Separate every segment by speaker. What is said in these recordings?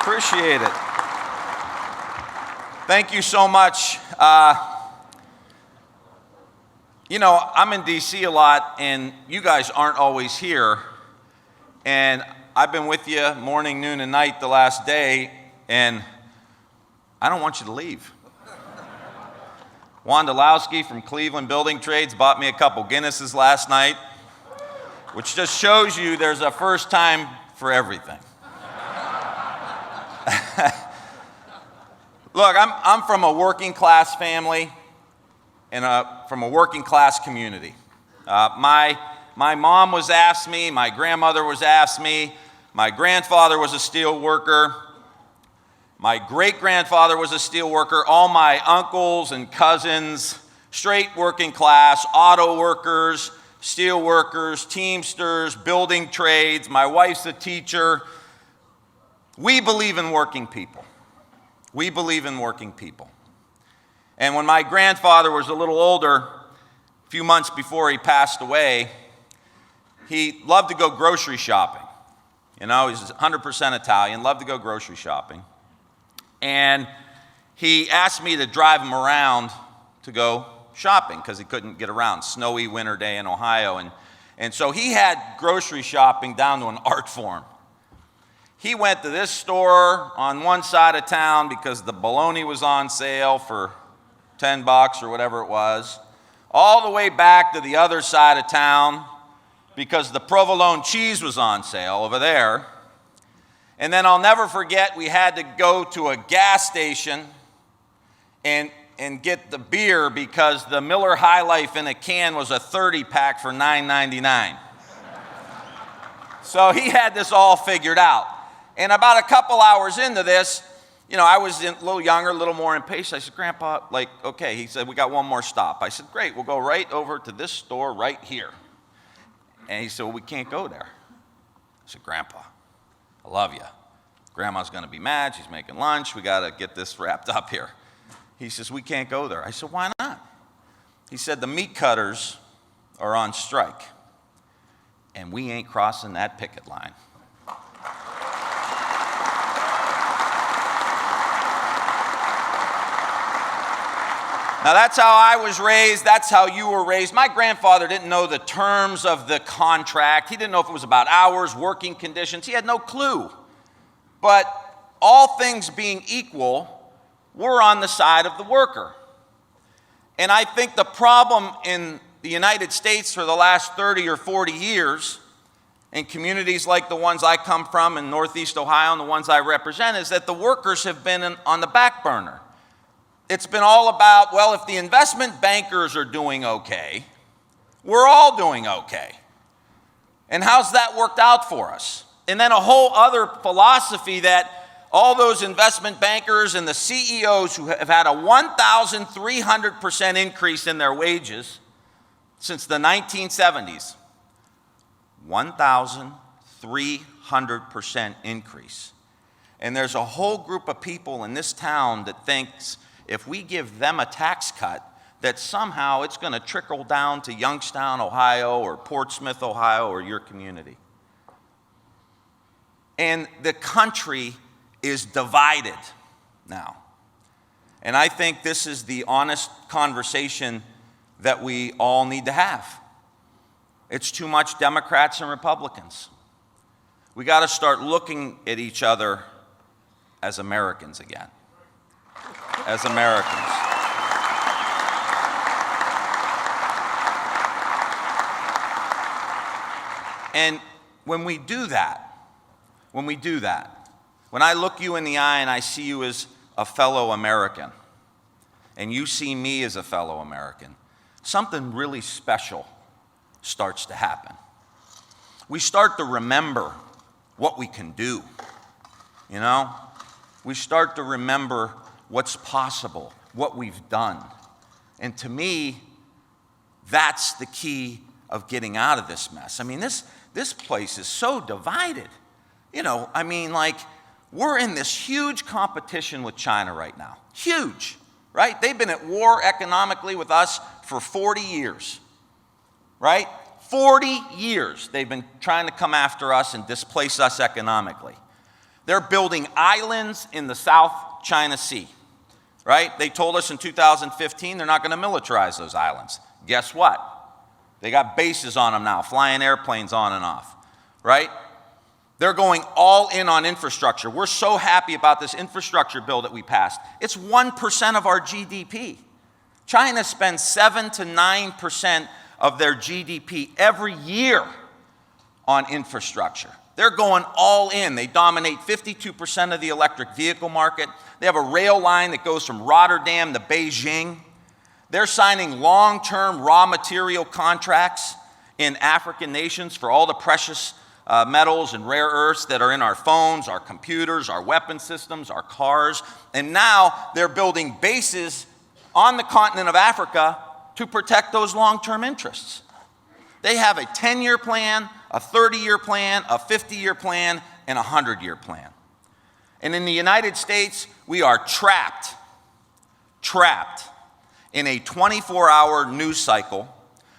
Speaker 1: Appreciate it. Thank you so much. I'm in D.C. a lot, and you guys aren't always here. And I've been with you morning, noon, and night the last day, and I don't want you to leave. Juan Delowski from Cleveland Building Trades bought me a couple Guinnesses last night, which just shows you there's a first time for everything. Look, I'm from a working class family and from a working class community. My mom was asked me, my grandmother was asked me, my grandfather was a steel worker, my great-grandfather was a steel worker, all my uncles and cousins, straight working class, auto workers, steel workers, teamsters, building trades. My wife's a teacher. We believe in working people. We believe in working people. And when my grandfather was a little older, a few months before he passed away, he loved to go grocery shopping. He's 100% Italian, loved to go grocery shopping. And he asked me to drive him around to go shopping because he couldn't get around. Snowy winter day in Ohio. And so he had grocery shopping down to an art form. He went to this store on one side of town because the bologna was on sale for $10 or whatever it was, all the way back to the other side of town because the provolone cheese was on sale over there. And then I'll never forget, we had to go to a gas station and get the beer because the Miller High Life in a can was a 30-pack for $9.99. So he had this all figured out. And about a couple hours into this, I was a little younger, a little more impatient. I said, Grandpa, okay. He said, we got one more stop. I said, great, we'll go right over to this store right here. And he said, well, we can't go there. I said, Grandpa, I love you. Grandma's going to be mad. She's making lunch. We got to get this wrapped up here. He says, we can't go there. I said, why not? He said, the meat cutters are on strike, and we ain't crossing that picket line. Now, that's how I was raised. That's how you were raised. My grandfather didn't know the terms of the contract. He didn't know if it was about hours, working conditions. He had no clue. But all things being equal, we're on the side of the worker. And I think the problem in the United States for the last 30 or 40 years, in communities like the ones I come from in Northeast Ohio and the ones I represent, is that the workers have been on the back burner. It's been all about, well, if the investment bankers are doing okay, we're all doing okay. And how's that worked out for us? And then a whole other philosophy that all those investment bankers and the CEOs who have had a 1,300% increase in their wages since the 1970s, 1,300% increase. And there's a whole group of people in this town that thinks if we give them a tax cut, that somehow it's going to trickle down to Youngstown, Ohio, or Portsmouth, Ohio, or your community. And the country is divided now. And I think this is the honest conversation that we all need to have. It's too much Democrats and Republicans. We got to start looking at each other as Americans again. As Americans. And when we do that, when I look you in the eye and I see you as a fellow American, and you see me as a fellow American, something really special starts to happen. We start to remember what we can do, We start to remember what's possible, what we've done. And to me, that's the key of getting out of this mess. I mean, this place is so divided. We're in this huge competition with China right now. Huge, right? They've been at war economically with us for 40 years, right? 40 years they've been trying to come after us and displace us economically. They're building islands in the South China Sea, right? They told us in 2015 they're not going to militarize those islands. Guess what? They got bases on them now, flying airplanes on and off, right? They're going all in on infrastructure. We're so happy about this infrastructure bill that we passed. It's 1% of our GDP. China spends 7 to 9% of their GDP every year on infrastructure. They're going all in. They dominate 52% of the electric vehicle market. They have a rail line that goes from Rotterdam to Beijing. They're signing long-term raw material contracts in African nations for all the precious metals and rare earths that are in our phones, our computers, our weapon systems, our cars. And now they're building bases on the continent of Africa to protect those long-term interests. They have a 10-year plan, a 30-year plan, a 50-year plan, and a 100-year plan. And in the United States, we are trapped in a 24-hour news cycle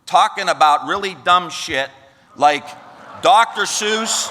Speaker 1: talking about really dumb shit like Dr. Seuss.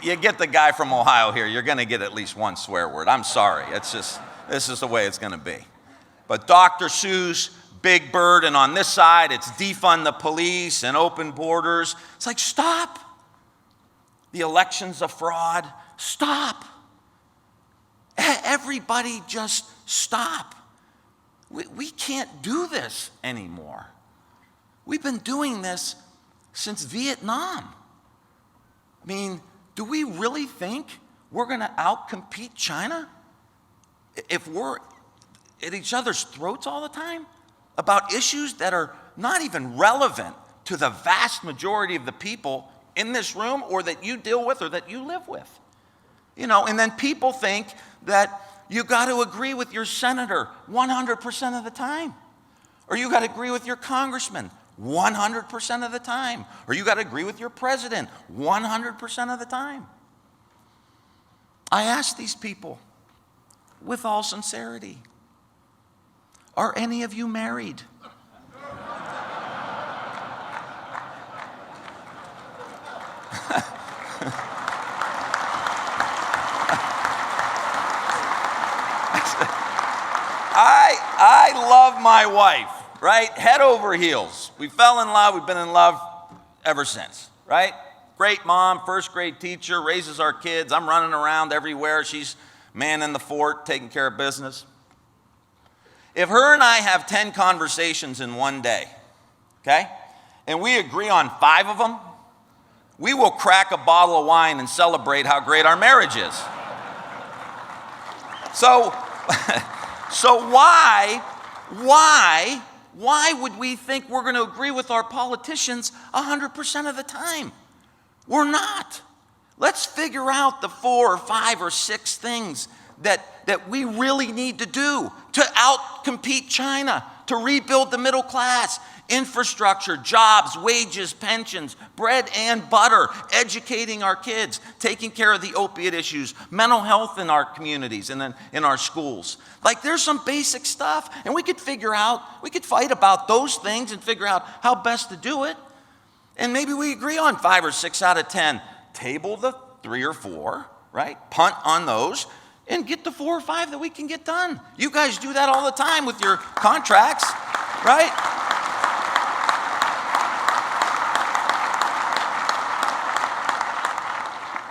Speaker 1: You get the guy from Ohio here, you're going to get at least one swear word. I'm sorry. This is the way it's going to be. But Dr. Seuss, Big Bird, and on this side, it's defund the police and open borders. It's like, stop. The election's a fraud. Stop. Everybody just stop. We can't do this anymore. We've been doing this since Vietnam. I mean, do we really think we're going to outcompete China if we're at each other's throats all the time about issues that are not even relevant to the vast majority of the people in this room or that you deal with or that you live with? You know, and then people think that you got to agree with your senator 100% of the time, or you got to agree with your congressman 100% of the time, or you got to agree with your president 100% of the time. I ask these people with all sincerity, are any of you married? I love my wife, right? Head over heels. We fell in love. We've been in love ever since, right? Great mom, first grade teacher, raises our kids. I'm running around everywhere. She's manning the fort, taking care of business. If her and I have 10 conversations in one day, okay, and we agree on 5 of them, we will crack a bottle of wine and celebrate how great our marriage is. So why would we think we're going to agree with our politicians 100% of the time? We're not. Let's figure out the 4 or 5 or 6 things that we really need to do to outcompete China, to rebuild the middle class, infrastructure, jobs, wages, pensions, bread and butter, educating our kids, taking care of the opiate issues, mental health in our communities and then in our schools. Like, there's some basic stuff, and we could fight about those things and figure out how best to do it. And maybe we agree on 5 or 6 out of 10. Table the 3 or 4, right? Punt on those and get the 4 or 5 that we can get done. You guys do that all the time with your contracts, right?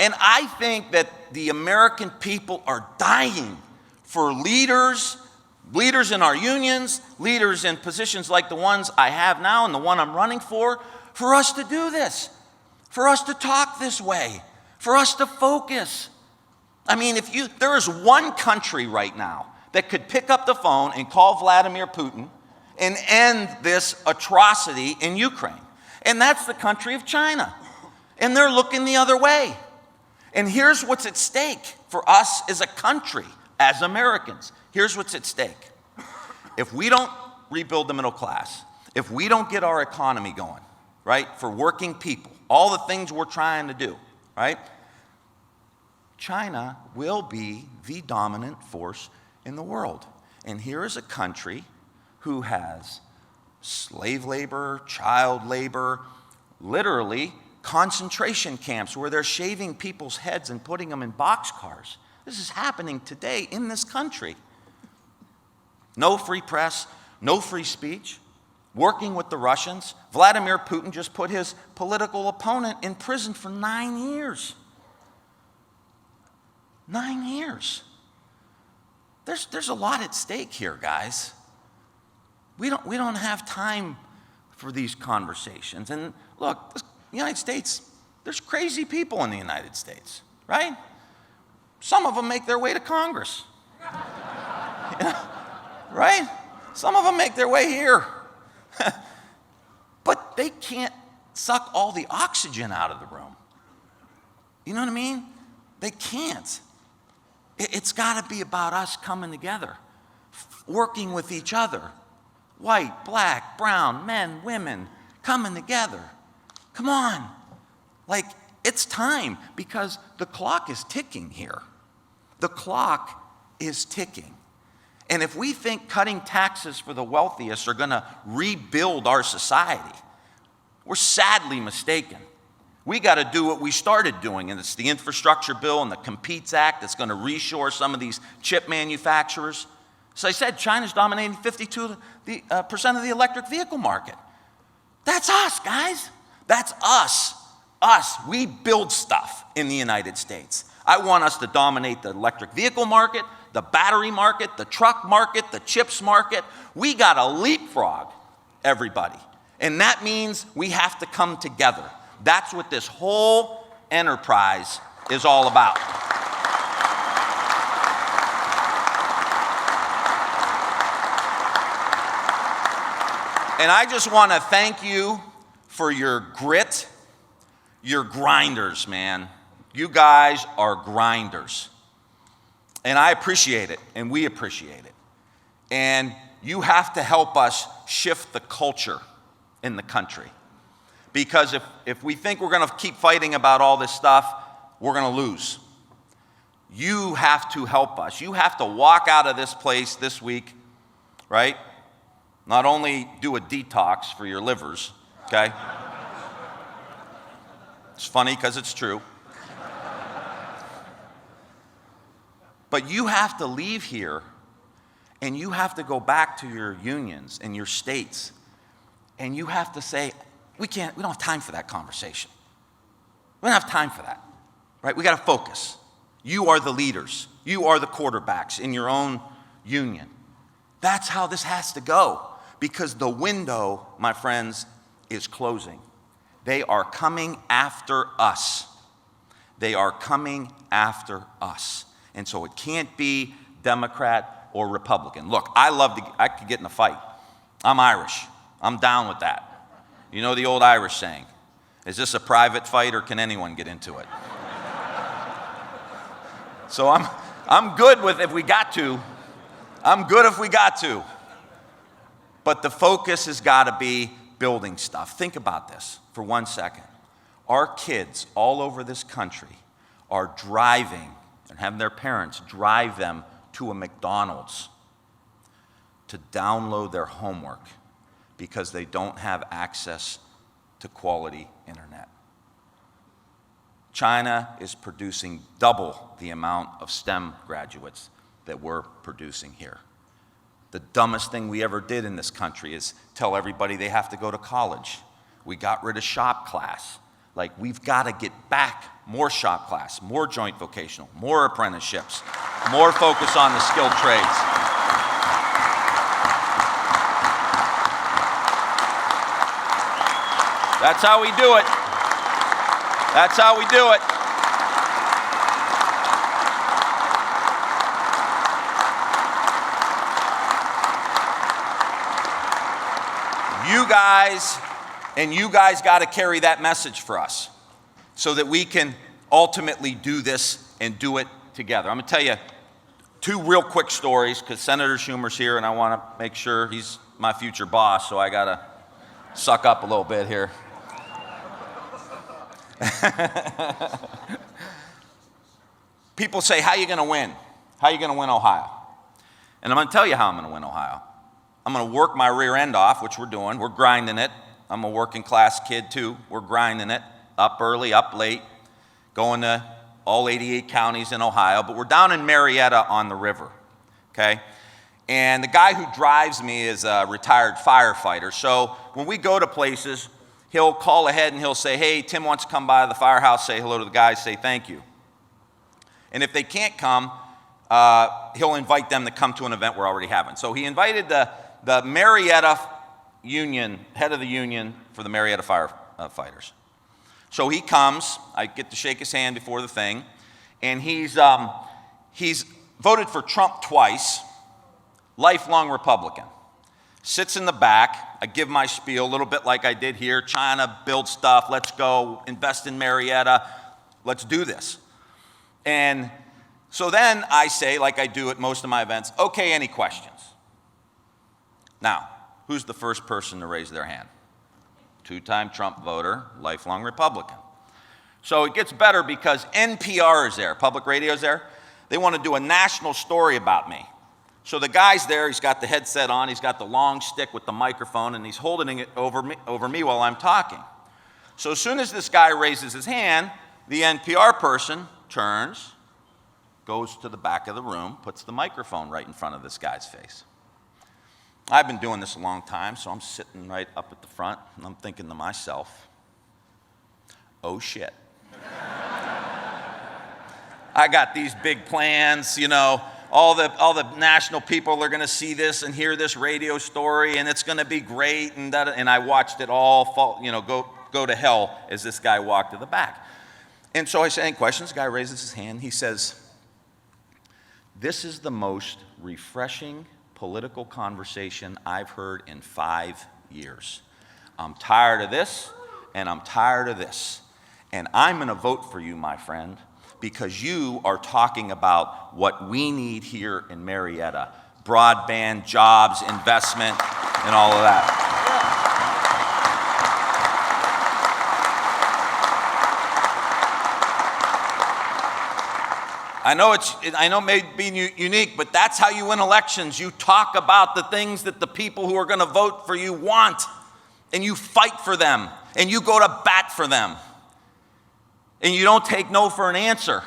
Speaker 1: And I think that the American people are dying for leaders in our unions, leaders in positions like the ones I have now and the one I'm running for us to do this, for us to talk this way, for us to focus. I mean, there is one country right now that could pick up the phone and call Vladimir Putin and end this atrocity in Ukraine. And that's the country of China. And they're looking the other way. And here's what's at stake for us as a country, as Americans. Here's what's at stake. If we don't rebuild the middle class, if we don't get our economy going, right, for working people, all the things we're trying to do, right, China will be the dominant force in the world. And here is a country who has slave labor, child labor, literally concentration camps where they're shaving people's heads and putting them in boxcars. This is happening today in this country. No free press, no free speech, working with the Russians. Vladimir Putin just put his political opponent in prison for 9 years. 9 years. There's a lot at stake here, guys. We don't have time for these conversations. And look, the United States, there's crazy people in the United States, right? Some of them make their way to Congress. Right? Some of them make their way here. But they can't suck all the oxygen out of the room. You know what I mean? They can't. It's got to be about us coming together, working with each other. White, black, brown, men, women, coming together. Come on. Like, it's time, because the clock is ticking here. The clock is ticking. And if we think cutting taxes for the wealthiest are going to rebuild our society, we're sadly mistaken. We got to do what we started doing, and it's the infrastructure bill and the Competes Act that's going to reshore some of these chip manufacturers. As I said, China's dominating 52% of the electric vehicle market. That's us, guys. That's us. Us. We build stuff in the United States. I want us to dominate the electric vehicle market, the battery market, the truck market, the chips market. We got to leapfrog everybody. And that means we have to come together. That's what this whole enterprise is all about. And I just want to thank you for your grit. You're grinders, man. You guys are grinders. And I appreciate it, and we appreciate it. And you have to help us shift the culture in the country. Because if we think we're going to keep fighting about all this stuff, we're going to lose. You have to help us. You have to walk out of this place this week, right? Not only do a detox for your livers, okay? It's funny because it's true. But you have to leave here, and you have to go back to your unions and your states, and you have to say, we don't have time for that conversation. We don't have time for that, right? We got to focus. You are the leaders. You are the quarterbacks in your own union. That's how this has to go, because the window, my friends, is closing. They are coming after us. They are coming after us. And so it can't be Democrat or Republican. Look, I could get in a fight. I'm Irish. I'm down with that. You know the old Irish saying, is this a private fight or can anyone get into it? So I'm good with if we got to. I'm good if we got to. But the focus has got to be building stuff. Think about this for 1 second. Our kids all over this country are driving and having their parents drive them to a McDonald's to download their homework because they don't have access to quality internet. China is producing double the amount of STEM graduates that we're producing here. The dumbest thing we ever did in this country is tell everybody they have to go to college. We got rid of shop class. Like, we've got to get back more shop class, more joint vocational, more apprenticeships, more focus on the skilled trades. That's how we do it. That's how we do it. You guys got to carry that message for us so that we can ultimately do this and do it together. I'm going to tell you 2 real quick stories because Senator Schumer's here and I want to make sure he's my future boss, so I got to suck up a little bit here. People say, how are you going to win? How are you going to win Ohio? And I'm going to tell you how I'm going to win Ohio. I'm going to work my rear end off, which we're doing. We're grinding it. I'm a working class kid too. We're grinding it, up early, up late, going to all 88 counties in Ohio. But we're down in Marietta on the river, okay? And the guy who drives me is a retired firefighter. So when we go to places, he'll call ahead and he'll say, hey, Tim wants to come by the firehouse, say hello to the guys, say thank you. And if they can't come, he'll invite them to come to an event we're already having. So he invited the Marietta union, head of the union for the Marietta firefighters. So he comes, I get to shake his hand before the thing, and he's voted for Trump twice, lifelong Republican. Sits in the back, I give my spiel a little bit like I did here, China, build stuff, let's go, invest in Marietta, let's do this. And so then I say, like I do at most of my events, okay, any questions? Now, who's the first person to raise their hand? Two-time Trump voter, lifelong Republican. So it gets better because NPR is there, public radio's there. They want to do a national story about me. So the guy's there, he's got the headset on, he's got the long stick with the microphone, and he's holding it over me while I'm talking. So as soon as this guy raises his hand, the NPR person turns, goes to the back of the room, puts the microphone right in front of this guy's face. I've been doing this a long time, so I'm sitting right up at the front, and I'm thinking to myself, oh shit. I got these big plans, you know, all the national people are going to see this and hear this radio story, and it's going to be great, and I watched it all fall, you know, go to hell as this guy walked to the back. And so I say, any questions? The guy raises his hand. He says, this is the most refreshing political conversation I've heard in 5 years. I'm tired of this, and I'm tired of this. And I'm going to vote for you, my friend, because you are talking about what we need here in Marietta. Broadband, jobs, investment, and all of that. I know it may be unique, but that's how you win elections. You talk about the things that the people who are going to vote for you want, and you fight for them, and you go to bat for them. And you don't take no for an answer.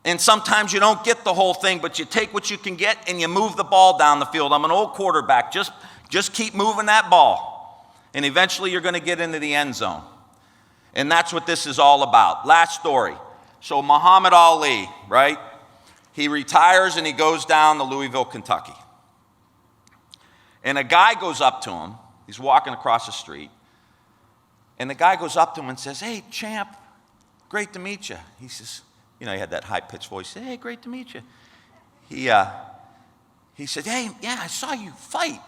Speaker 1: And sometimes you don't get the whole thing, but you take what you can get and you move the ball down the field. I'm an old quarterback. Just keep moving that ball. And eventually you're going to get into the end zone. And that's what this is all about. Last story. So Muhammad Ali, right? He retires and he goes down to Louisville, Kentucky. And a guy goes up to him. He's walking across the street. And the guy goes up to him and says, hey, champ, great to meet you. He says, you know, he had that high-pitched voice. Hey, great to meet you. He said, hey, yeah, I saw you fight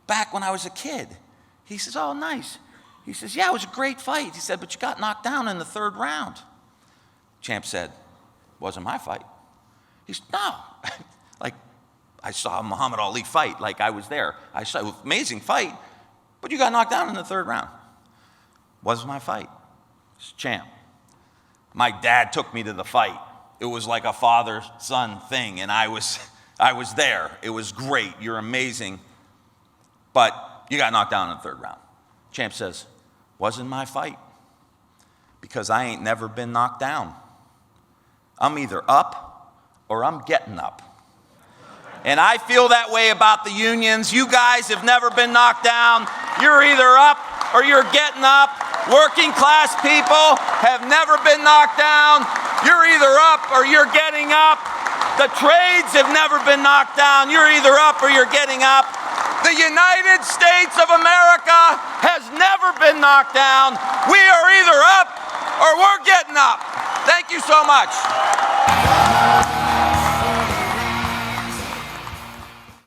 Speaker 1: back when I was a kid. He says, oh, nice. He says, yeah, it was a great fight. He said, but you got knocked down in the 3rd round. Champ said, wasn't my fight. He said, no. Like, I saw Muhammad Ali fight. Like, I was there. I saw an amazing fight, but you got knocked down in the 3rd round. Wasn't my fight. It's Champ. My dad took me to the fight. It was like a father-son thing, and I was there. It was great. You're amazing. But you got knocked down in the 3rd round. Champ says, wasn't my fight. Because I ain't never been knocked down. I'm either up or I'm getting up. And I feel that way about the unions. You guys have never been knocked down. You're either up or you're getting up. Working class people have never been knocked down. You're either up or you're getting up. The trades have never been knocked down. You're either up or you're getting up. The United States of America has never been knocked down. We are either up or we're getting up. Thank you so much.